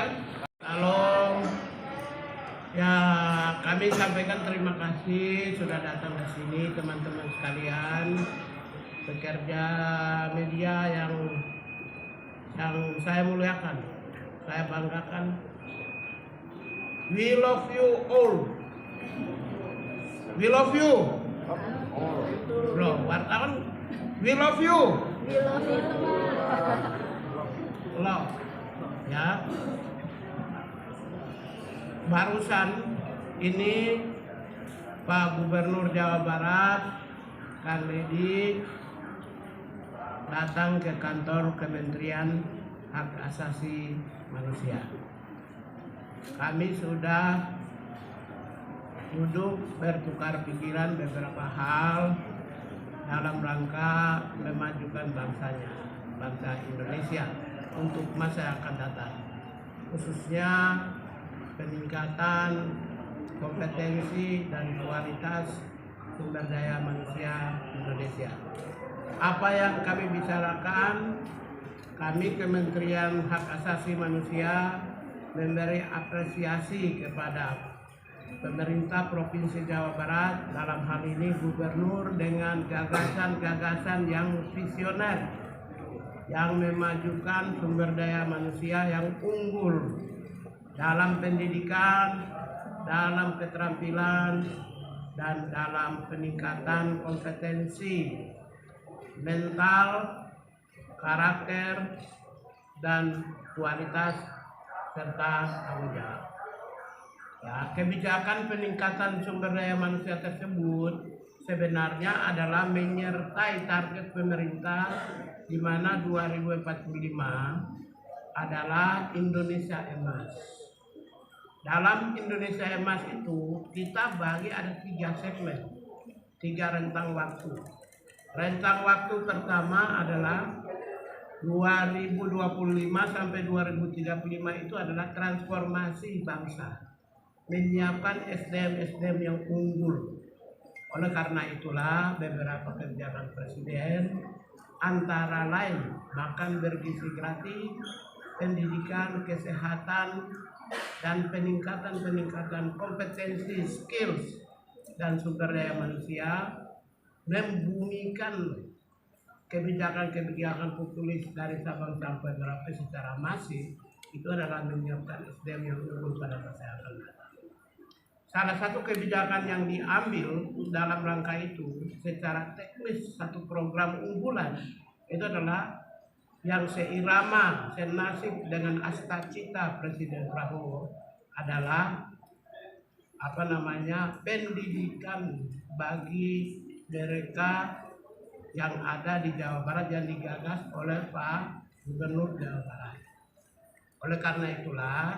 kan? Kalau ya kami sampaikan terima kasih sudah datang ke sini teman-teman sekalian, pekerja media yang saya muliakan, saya banggakan. We love you all. We love you. Bro, wartawan. We love you. We love you. Love. Ya. Barusan ini Pak Gubernur Jawa Barat, Kang Deddy, datang ke kantor Kementerian Hak Asasi Manusia. Kami sudah duduk bertukar pikiran beberapa hal dalam rangka memajukan bangsanya, bangsa Indonesia untuk masa yang akan datang, khususnya peningkatan kompetensi dan kualitas sumber daya manusia Indonesia. Apa yang kami bicarakan, kami Kementerian Hak Asasi Manusia memberi apresiasi kepada pemerintah Provinsi Jawa Barat, dalam hal ini Gubernur, dengan gagasan-gagasan yang visioner yang memajukan sumber daya manusia yang unggul dalam pendidikan, dalam keterampilan, dan dalam peningkatan kompetensi mental, karakter, dan kualitas serta tanggung jawab. Ya, kebijakan peningkatan sumber daya manusia tersebut sebenarnya adalah menyertai target pemerintah di mana 2045 adalah Indonesia Emas. Dalam Indonesia Emas itu kita bagi ada 3 segmen, 3 rentang waktu. Rentang waktu pertama adalah 2025 sampai 2035 itu adalah transformasi bangsa, menyiapkan SDM yang unggul. Oleh karena itulah beberapa kebijakan Presiden antara lain makan bergizi gratis, pendidikan, kesehatan, dan peningkatan kompetensi, skills, dan sumber daya manusia, membumikan kebijakan populis dari Sabang sampai Merauke secara masif. Itu adalah menyiapkan SDM yang unggul pada masa yang akan datang. Salah satu kebijakan yang diambil dalam rangka itu secara teknis, satu program unggulan itu adalah yang seirama, senasib dengan asta-cita Presiden Prabowo adalah pendidikan bagi mereka yang ada di Jawa Barat yang digagas oleh Pak Gubernur Jawa Barat. Oleh karena itulah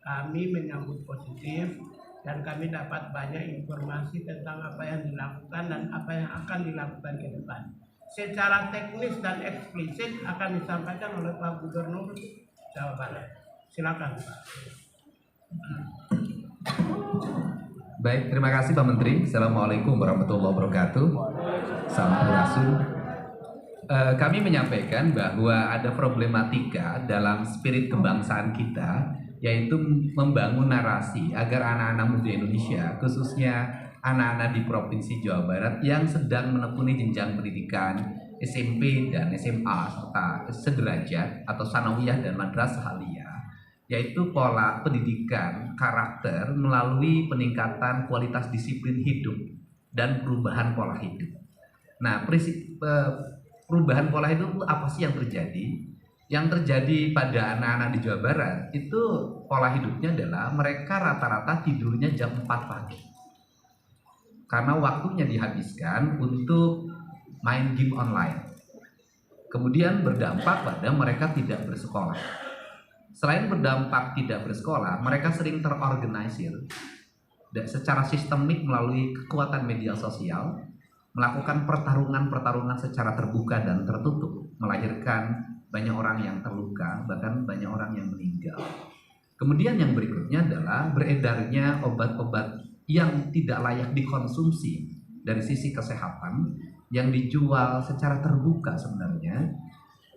kami menyambut positif dan kami dapat banyak informasi tentang apa yang dilakukan dan apa yang akan dilakukan ke depan. Secara teknis dan eksplisit akan disampaikan oleh Pak Gubernur Jawa Barat. Silakan, Pak. Baik, terima kasih Pak Menteri. Assalamualaikum warahmatullahi wabarakatuh. Sampurasun. Kami menyampaikan bahwa ada problematika dalam spirit kebangsaan kita, yaitu membangun narasi agar anak-anak muda Indonesia, khususnya anak-anak di Provinsi Jawa Barat yang sedang menekuni jenjang pendidikan SMP dan SMA serta sederajat atau sanawiyah dan madrasah aliyah, yaitu pola pendidikan karakter melalui peningkatan kualitas disiplin hidup dan perubahan pola hidup. Nah, perubahan pola hidup itu apa sih yang terjadi? Yang terjadi pada anak-anak di Jawa Barat itu pola hidupnya adalah mereka rata-rata tidurnya jam 4 pagi. Karena waktunya dihabiskan untuk main game online. Kemudian berdampak pada mereka tidak bersekolah. Selain berdampak tidak bersekolah, mereka sering terorganisir secara sistemik melalui kekuatan media sosial, melakukan pertarungan secara terbuka dan tertutup, melahirkan banyak orang yang terluka, bahkan banyak orang yang meninggal. Kemudian yang berikutnya adalah beredarnya obat-obat yang tidak layak dikonsumsi dari sisi kesehatan, yang dijual secara terbuka sebenarnya,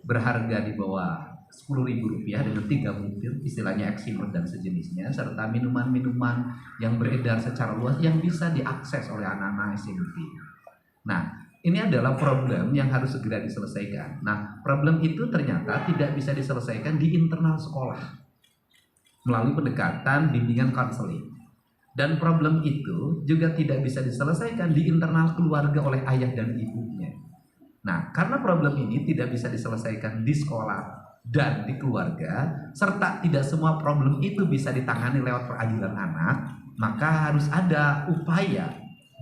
berharga di bawah Rp10.000 dengan 3 butir, istilahnya eksimot dan sejenisnya, serta minuman-minuman yang beredar secara luas yang bisa diakses oleh anak-anak SMP. Nah, ini adalah problem yang harus segera diselesaikan. Nah, problem itu ternyata tidak bisa diselesaikan di internal sekolah melalui pendekatan bimbingan konseling. Dan problem itu juga tidak bisa diselesaikan di internal keluarga oleh ayah dan ibunya. Nah, karena problem ini tidak bisa diselesaikan di sekolah dan di keluarga, serta tidak semua problem itu bisa ditangani lewat peradilan anak, maka harus ada upaya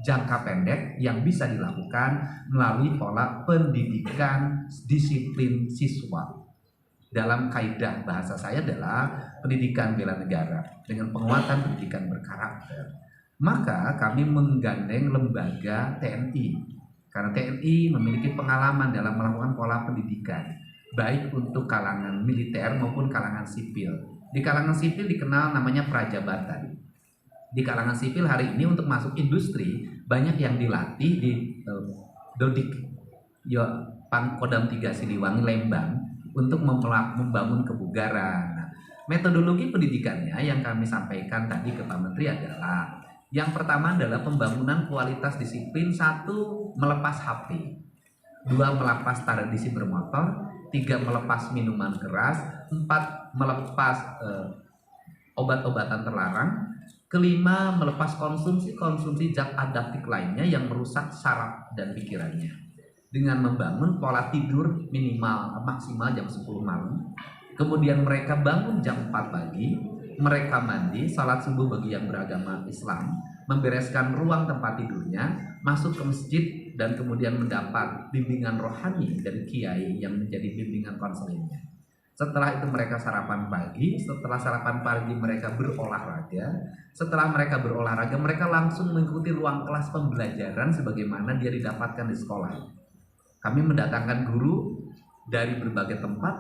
jangka pendek yang bisa dilakukan melalui pola pendidikan disiplin siswa. Dalam kaidah bahasa saya adalah pendidikan bela negara dengan penguatan pendidikan berkarakter. Maka kami menggandeng lembaga TNI, karena TNI memiliki pengalaman dalam melakukan pola pendidikan baik untuk kalangan militer maupun kalangan sipil. Di kalangan sipil dikenal namanya prajabatan. Di kalangan sipil hari ini untuk masuk industri banyak yang dilatih di Dodik Pangkodam 3 Siliwangi Lembang untuk membangun kebugaran. Nah, metodologi pendidikannya yang kami sampaikan tadi ke Pak Menteri adalah yang pertama adalah pembangunan kualitas disiplin. 1. Melepas HP, 2. Melepas tradisi bermotor, 3. Melepas minuman keras, 4. Melepas obat-obatan terlarang, 5. Melepas konsumsi zat adaptif lainnya yang merusak saraf dan pikirannya dengan membangun pola tidur maksimal jam 10 malam. Kemudian mereka bangun jam 4 pagi, mereka mandi, salat subuh bagi yang beragama Islam, membereskan ruang tempat tidurnya, masuk ke masjid, dan kemudian mendapat bimbingan rohani dari kiai yang menjadi bimbingan konselingnya. Setelah itu mereka sarapan pagi, setelah sarapan pagi mereka berolahraga, setelah mereka berolahraga mereka langsung mengikuti ruang kelas pembelajaran sebagaimana dia didapatkan di sekolah. Kami mendatangkan guru dari berbagai tempat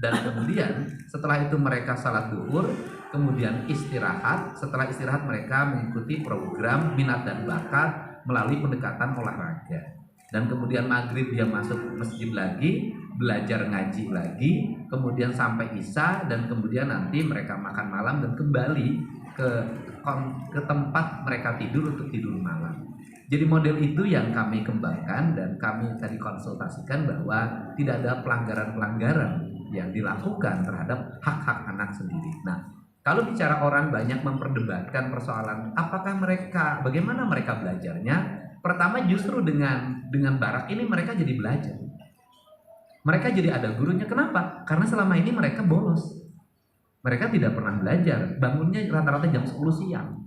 dan kemudian setelah itu mereka salat zuhur, kemudian istirahat. Setelah istirahat mereka mengikuti program minat dan bakat melalui pendekatan olahraga. Dan kemudian maghrib dia masuk masjid lagi, belajar ngaji lagi, kemudian sampai isya dan kemudian nanti mereka makan malam dan kembali ke tempat mereka tidur untuk tidur malam. Jadi model itu yang kami kembangkan dan kami tadi konsultasikan bahwa tidak ada pelanggaran-pelanggaran yang dilakukan terhadap hak-hak anak sendiri. Nah, kalau bicara orang banyak memperdebatkan persoalan bagaimana mereka belajarnya, pertama justru dengan barak ini mereka jadi belajar. Mereka jadi ada gurunya. Kenapa? Karena selama ini mereka bolos. Mereka tidak pernah belajar, bangunnya rata-rata jam 10 siang.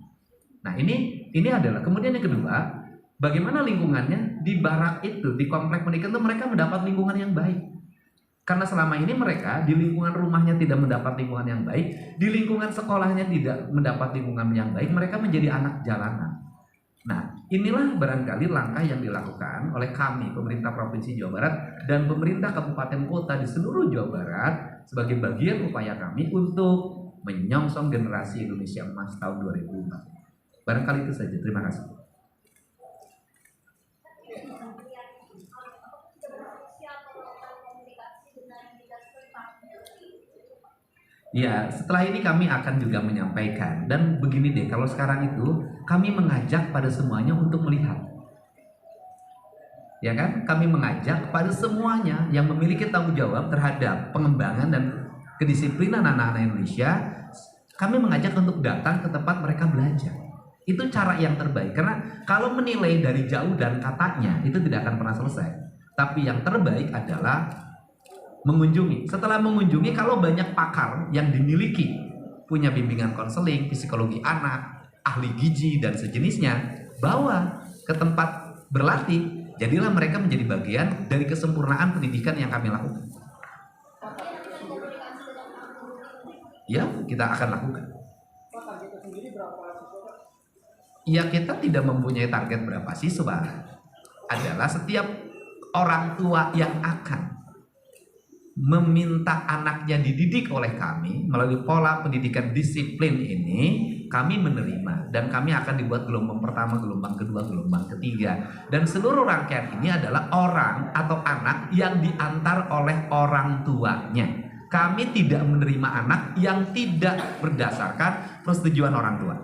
Nah, ini adalah. Kemudian yang kedua, bagaimana lingkungannya di barak itu, di komplek pendidikan itu mereka mendapat lingkungan yang baik. Karena selama ini mereka di lingkungan rumahnya tidak mendapat lingkungan yang baik, di lingkungan sekolahnya tidak mendapat lingkungan yang baik, mereka menjadi anak jalanan. Nah, inilah barangkali langkah yang dilakukan oleh kami, pemerintah Provinsi Jawa Barat dan pemerintah kabupaten kota di seluruh Jawa Barat sebagai bagian upaya kami untuk menyongsong generasi Indonesia Emas tahun 2004. Barangkali itu saja. Terima kasih. Ya, setelah ini kami akan juga menyampaikan. Dan begini deh, kalau sekarang itu kami mengajak pada semuanya untuk melihat. Ya kan? Kami mengajak pada semuanya yang memiliki tanggung jawab terhadap pengembangan dan kedisiplinan anak-anak Indonesia. Kami mengajak untuk datang ke tempat mereka belajar. Itu cara yang terbaik. Karena kalau menilai dari jauh dan katanya, itu tidak akan pernah selesai. Tapi yang terbaik adalah mengunjungi. Setelah mengunjungi, kalau banyak pakar yang dimiliki, punya bimbingan konseling, psikologi anak, ahli gizi dan sejenisnya, bawa ke tempat berlatih. Jadilah mereka menjadi bagian dari kesempurnaan pendidikan yang kami lakukan. Ya, kita akan lakukan. Ya, kita tidak mempunyai target berapa siswa. Adalah setiap orang tua yang akan meminta anaknya dididik oleh kami melalui pola pendidikan disiplin ini, kami menerima dan kami akan dibuat gelombang pertama, gelombang kedua, gelombang ketiga, dan seluruh rangkaian ini adalah orang atau anak yang diantar oleh orang tuanya. Kami tidak menerima anak yang tidak berdasarkan persetujuan orang tua.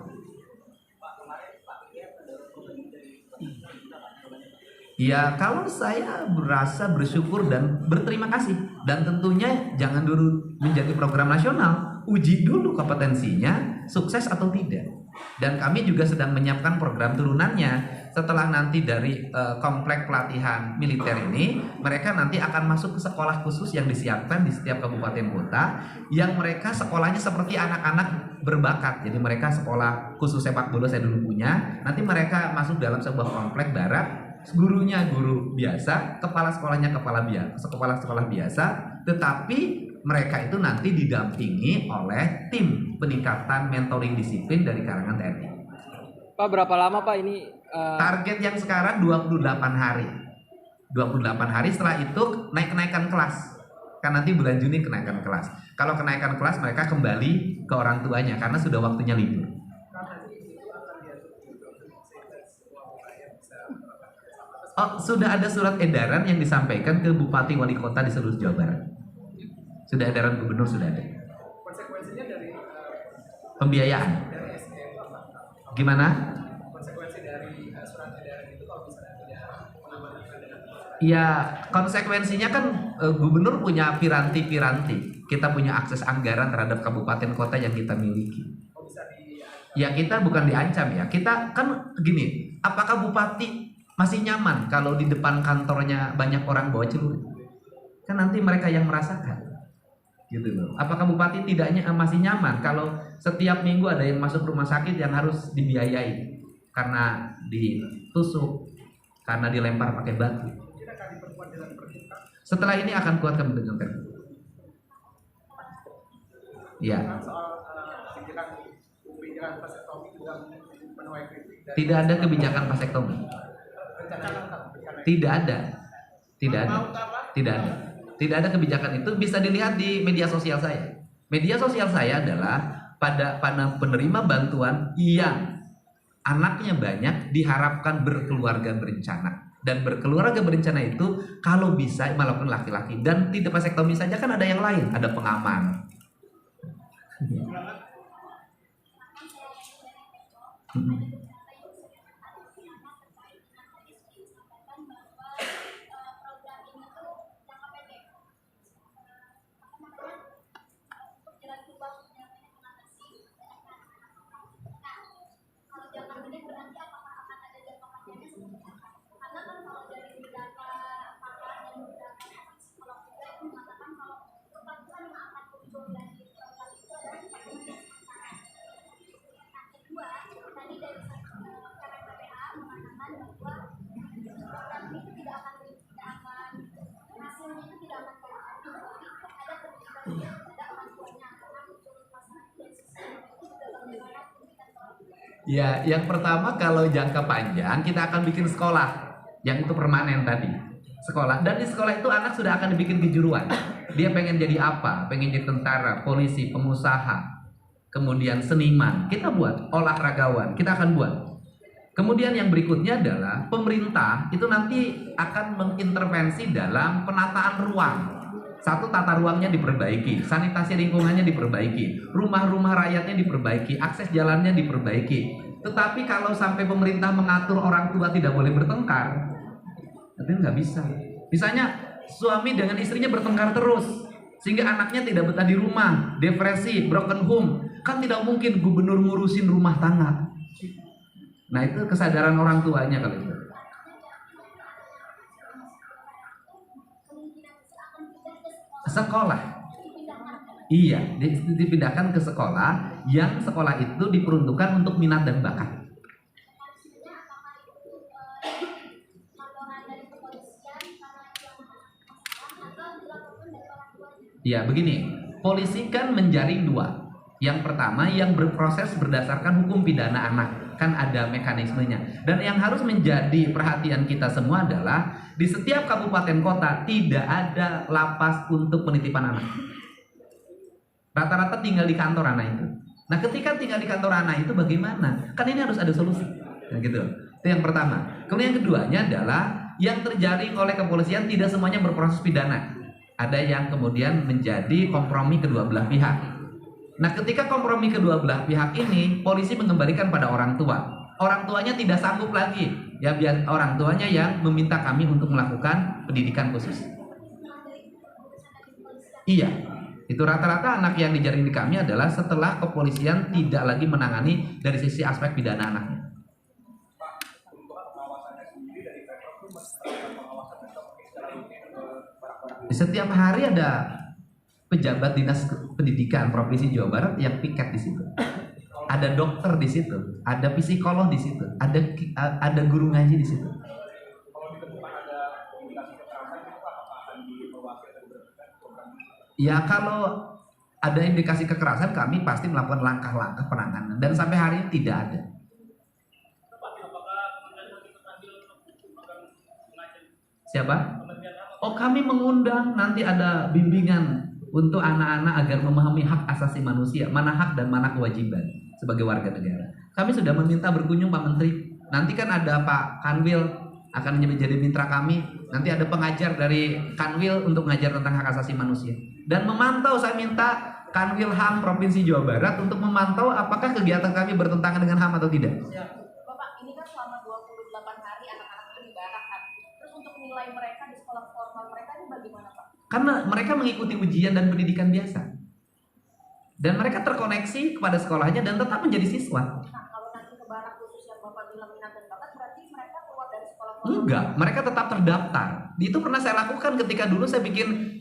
Ya, kalau saya merasa bersyukur dan berterima kasih, dan tentunya jangan dulu menjadi program nasional, uji dulu kompetensinya, sukses atau tidak. Dan kami juga sedang menyiapkan program turunannya. Setelah nanti dari komplek pelatihan militer ini, mereka nanti akan masuk ke sekolah khusus yang disiapkan di setiap kabupaten kota, yang mereka sekolahnya seperti anak-anak berbakat. Jadi mereka sekolah khusus sepak bola saya dulu punya, nanti mereka masuk dalam sebuah komplek barat. Gurunya guru biasa, kepala sekolahnya kepala sekolah biasa, tetapi mereka itu nanti didampingi oleh tim peningkatan mentoring disiplin dari kalangan TNI. Pak, berapa lama Pak ini? Target yang sekarang 28 hari. 28 hari, setelah itu kenaikan kelas. Kan nanti bulan Juni kenaikan kelas. Kalau kenaikan kelas mereka kembali ke orang tuanya karena sudah waktunya libur. Oh, sudah ada surat edaran yang disampaikan ke bupati wali kota di seluruh Jawa Barat. Sudah edaran gubernur, sudah ada. Konsekuensinya dari Pembiayaan. dari SDM Gimana? konsekuensi dari surat edaran itu kalau misalnya tidak mengamanatkan dengan Ya, konsekuensinya kan gubernur punya piranti-piranti. Kita punya akses anggaran terhadap kabupaten kota yang kita miliki. bisa di Ya, kita bukan diancam ya. Kita kan gini, apakah bupati masih nyaman kalau di depan kantornya banyak orang bawa celurit? Kan nanti mereka yang merasakan. Gitu loh. Apakah bupati tidaknya masih nyaman kalau setiap minggu ada yang masuk rumah sakit yang harus dibiayai karena ditusuk, karena dilempar pakai batu? kita akan diperkuat dengan perintah Setelah ini akan kuatkan dengan perpu. Ya, soal kebijakan vasektomi juga menuai kritik dan tidak ada kebijakan vasektomi. Tidak ada. Tidak ada. Tidak ada. Tidak ada kebijakan itu, bisa dilihat di media sosial saya. Media sosial saya adalah pada penerima bantuan yang anaknya banyak diharapkan berkeluarga berencana. Dan berkeluarga berencana itu kalau bisa melakukan laki-laki, dan tidak vasektomi saja, kan ada yang lain, ada pengaman. Ya, yang pertama kalau jangka panjang kita akan bikin sekolah yang itu permanen tadi. Sekolah, dan di sekolah itu anak sudah akan dibikin kejuruan. Dia pengen jadi apa? Pengen jadi tentara, polisi, pengusaha, kemudian seniman. Kita buat olahragawan, kita akan buat. Kemudian yang berikutnya adalah pemerintah itu nanti akan mengintervensi dalam penataan ruang. Satu, tata ruangnya diperbaiki, sanitasi lingkungannya diperbaiki, rumah-rumah rakyatnya diperbaiki, akses jalannya diperbaiki. Tetapi kalau sampai pemerintah mengatur orang tua tidak boleh bertengkar, itu nggak bisa. Misalnya suami dengan istrinya bertengkar terus, sehingga anaknya tidak betah di rumah, depresi, broken home, kan tidak mungkin gubernur ngurusin rumah tangga. Nah, itu kesadaran orang tuanya kalau itu. Sekolah, iya, dipindahkan ke sekolah yang sekolah itu diperuntukkan untuk minat dan bakat. Ya, begini, polisi kan menjaring dua. Yang pertama yang berproses berdasarkan hukum pidana anak, kan ada mekanismenya. Dan yang harus menjadi perhatian kita semua adalah di setiap kabupaten kota tidak ada lapas untuk penitipan anak. Rata-rata tinggal di kantor anak itu. Nah, ketika tinggal di kantor anak itu bagaimana? Kan ini harus ada solusi. Nah, gitu. Itu yang pertama. Kemudian yang keduanya adalah yang terjaring oleh kepolisian tidak semuanya berproses pidana. ada yang kemudian menjadi kompromi kedua belah pihak. Nah, ketika kompromi kedua belah pihak ini, polisi mengembalikan pada orang tua. Orang tuanya tidak sanggup lagi, ya biar orang tuanya yang meminta kami untuk melakukan pendidikan khusus. Iya, itu rata-rata anak yang dijaring di kami adalah setelah kepolisian tidak lagi menangani dari sisi aspek pidana anaknya. Setiap hari ada pejabat dinas pendidikan provinsi Jawa Barat yang piket di situ. Ada dokter di situ, ada psikolog di situ, ada guru ngaji di situ. Ya, kalau ada indikasi kekerasan, kami pasti melakukan langkah-langkah penanganan, dan sampai hari ini tidak ada. Siapa? Oh, kami mengundang, nanti ada bimbingan untuk anak-anak agar memahami hak asasi manusia, mana hak dan mana kewajiban sebagai warga negara. Kami sudah meminta berkunjung Pak Menteri. Nanti kan ada Pak Kanwil akan menjadi mitra kami. Nanti ada pengajar dari Kanwil untuk mengajar tentang hak asasi manusia. Dan memantau, saya minta Kanwil HAM Provinsi Jawa Barat untuk memantau apakah kegiatan kami bertentangan dengan HAM atau tidak. Bapak, ini kan selama 28 hari anak-anak itu di barak kan. Terus untuk menilai mereka di sekolah formal mereka ini bagaimana, Pak? Karena mereka mengikuti ujian dan pendidikan biasa. Dan mereka terkoneksi kepada sekolahnya dan tetap menjadi siswa. Nah, kalau nanti ke barak khusus yang Bapak bilang minat dan bakat, berarti mereka keluar dari sekolah formal? Enggak, mereka tetap terdaftar. Itu pernah saya lakukan ketika dulu saya bikin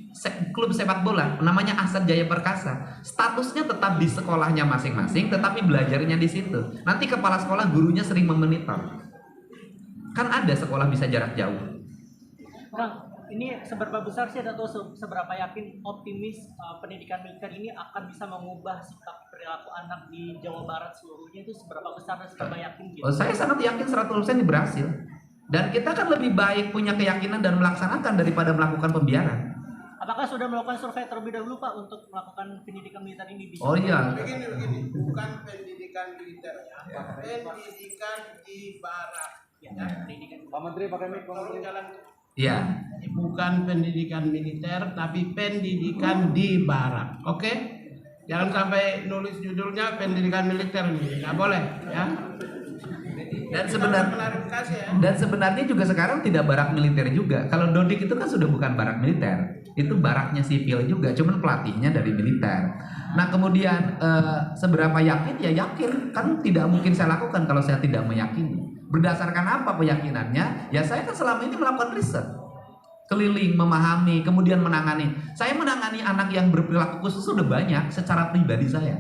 klub sepak bola, namanya Asad Jaya Perkasa. Statusnya tetap di sekolahnya masing-masing, tetapi belajarnya di situ. Nanti kepala sekolah, gurunya sering memonitor. Kan ada sekolah bisa jarak jauh. Kang, ini seberapa besar sih atau seberapa yakin optimis pendidikan militer ini akan bisa mengubah sikap perilaku anak di Jawa Barat seluruhnya, itu seberapa besar dan seberapa yakin gitu? Oh, saya sangat yakin 100% ini berhasil. Dan kita kan lebih baik punya keyakinan dan melaksanakan daripada melakukan pembiaran. Apakah sudah melakukan survei terlebih dahulu Pak untuk melakukan pendidikan militer ini di Oh iya. Begini, bukan pendidikan militer ya, pendidikan di barak. Ya, pendidikan. Pak Menteri pakai mic, Pak Menteri. Iya. Bukan pendidikan militer, tapi pendidikan di barak. Oke? Jangan sampai nulis judulnya pendidikan militer nih, nggak boleh ya. Dan sebenarnya juga sekarang tidak barak militer juga. Kalau Dodik itu kan sudah bukan barak militer, itu baraknya sipil juga, cuman pelatihnya dari militer. Nah kemudian seberapa yakin? Ya yakin, kan tidak mungkin saya lakukan kalau saya tidak meyakini. Berdasarkan apa keyakinannya? Ya saya kan selama ini melakukan riset, keliling, memahami, kemudian menangani. Saya menangani anak yang berperilaku khusus sudah banyak secara pribadi saya.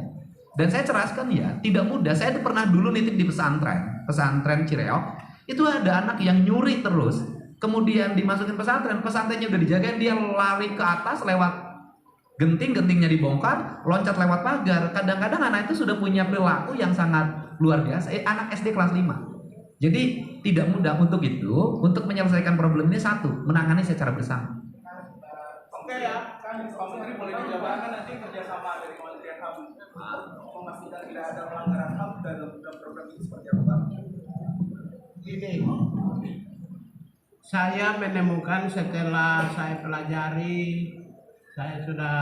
Dan saya ceraskan ya, tidak mudah. Saya pernah dulu nitip di pesantren Cireok. Itu ada anak yang nyuri terus, kemudian dimasukin pesantren, pesantrennya udah dijagain, dia lari ke atas lewat gentingnya dibongkar, loncat lewat pagar. Kadang-kadang anak itu sudah punya perilaku yang sangat luar biasa. Anak SD kelas 5. Jadi tidak mudah untuk itu, untuk menyelesaikan problem ini satu, menangani secara bersama. Oke ya, kan Pak Menteri boleh dijabarkan nanti kerjasama dari Kementerian HAM memastikan tidak ada pelanggaran HAM dalam program ini seperti apa? Ini saya menemukan setelah saya pelajari, saya sudah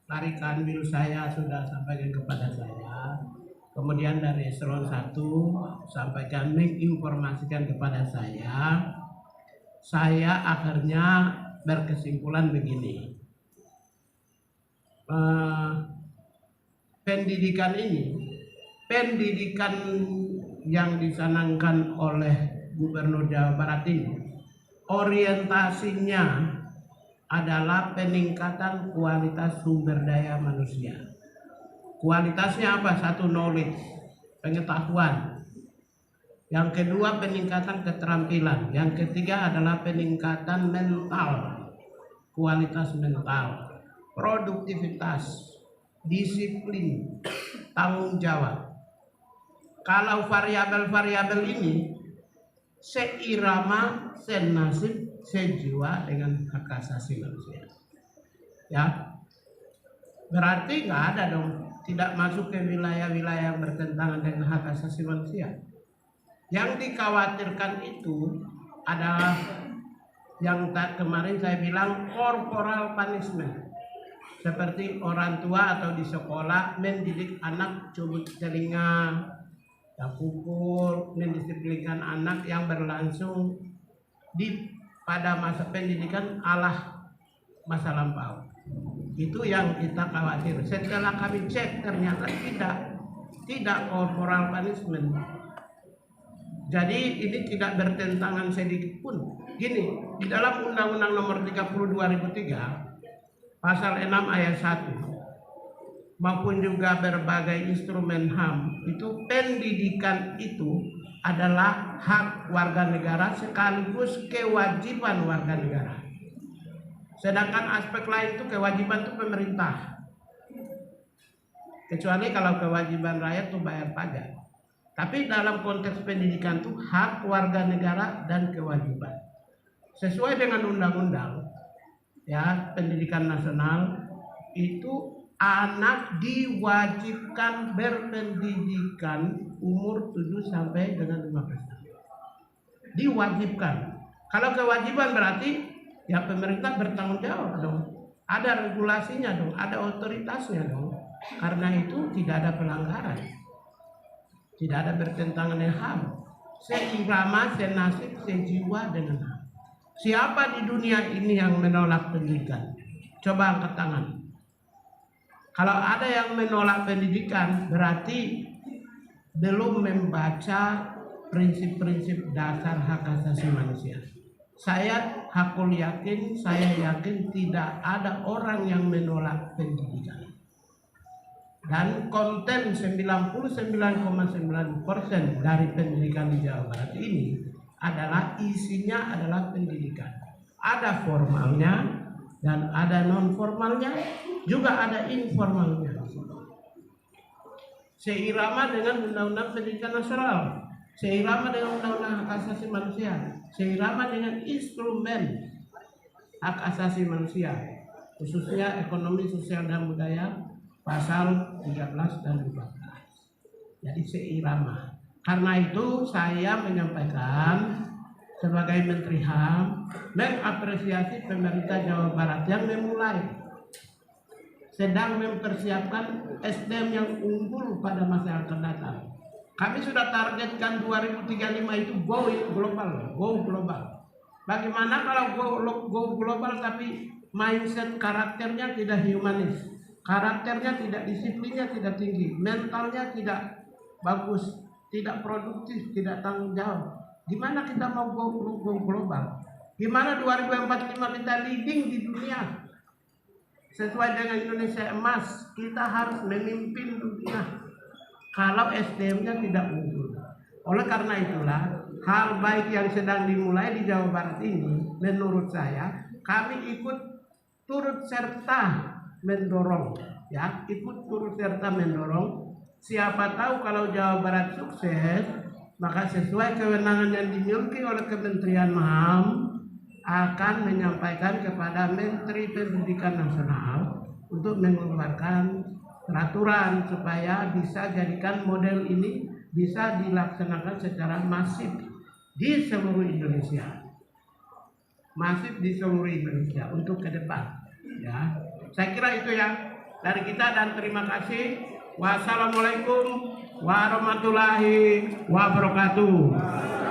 tarikan bil, saya sudah sampaikan kepada saya. Kemudian dari eselon 1 sampaikan, menginformasikan kepada saya akhirnya berkesimpulan begini. Pendidikan ini, pendidikan yang dicanangkan oleh Gubernur Jawa Barat ini, orientasinya adalah peningkatan kualitas sumber daya manusia. Kualitasnya apa? Satu, knowledge, pengetahuan. Yang kedua, peningkatan keterampilan. Yang ketiga adalah peningkatan mental, kualitas mental, produktivitas, disiplin, tanggung jawab. Kalau variabel-variabel ini seirama, senasib, sejiwa dengan hak asasi manusia. Ya, berarti nggak ada dong, tidak masuk ke wilayah-wilayah yang bertentangan dengan hak asasi manusia. Yang dikhawatirkan itu adalah yang kemarin saya bilang corporal punishment, seperti orang tua atau di sekolah mendidik anak cubit telinga, ya pukul, mendisiplinkan anak yang berlangsung pada masa pendidikan ala masa lampau. Itu yang kita khawatir. Setelah kami cek ternyata tidak corporal punishment. Jadi ini tidak bertentangan sedikit pun. Gini, di dalam Undang-Undang Nomor 30 2003 Pasal 6 ayat 1 maupun juga berbagai instrumen HAM itu pendidikan itu adalah hak warga negara sekaligus kewajiban warga negara. Sedangkan aspek lain itu kewajiban itu pemerintah. Kecuali kalau kewajiban rakyat itu bayar pajak. Tapi dalam konteks pendidikan itu hak warga negara dan kewajiban. Sesuai dengan undang-undang ya pendidikan nasional itu anak diwajibkan berpendidikan umur 7 sampai dengan 15 tahun. Diwajibkan. Kalau kewajiban berarti ya pemerintah bertanggung jawab dong. Ada regulasinya dong, ada otoritasnya dong. Karena itu tidak ada pelanggaran. Tidak ada bertentangan dengan HAM. Seirama, senasib, sejiwa dengan HAM. Siapa di dunia ini yang menolak pendidikan? Coba angkat tangan. Kalau ada yang menolak pendidikan, berarti belum membaca prinsip-prinsip dasar hak asasi manusia. Saya yakin tidak ada orang yang menolak pendidikan. Dan konten 99,9% dari pendidikan di Jawa Barat ini isinya adalah pendidikan. Ada formalnya dan ada non formalnya, juga ada informalnya. Seirama dengan Undang-Undang Pendidikan Nasional, seirama dengan Undang-Undang Hak Asasi Manusia, seirama dengan instrumen hak asasi manusia, khususnya ekonomi, sosial, dan budaya, pasal 13 dan 14. Jadi seirama. Karena itu saya menyampaikan sebagai Menteri HAM mengapresiasi pemerintah Jawa Barat yang sedang mempersiapkan SDM yang unggul pada masa yang akan datang. Kami sudah targetkan 2035 itu go global. Bagaimana kalau go global tapi mindset karakternya tidak humanis, karakternya tidak, disiplinnya tidak tinggi, mentalnya tidak bagus, tidak produktif, tidak tanggung jawab. Gimana kita mau go global? Gimana 2045 kita leading di dunia? Sesuai dengan Indonesia Emas, kita harus memimpin dunia. Kalau SDM-nya tidak unggul. Oleh karena itulah, hal baik yang sedang dimulai di Jawa Barat ini, menurut saya, kami ikut turut serta mendorong. Siapa tahu kalau Jawa Barat sukses, maka sesuai kewenangan yang dimiliki oleh Kementerian HAM akan menyampaikan kepada Menteri Pendidikan Nasional untuk mengeluarkan peraturan supaya bisa jadikan model ini bisa dilaksanakan secara masif di seluruh Indonesia. Untuk ke depan. Ya, saya kira itu ya dari kita dan terima kasih. Wassalamualaikum warahmatullahi wabarakatuh.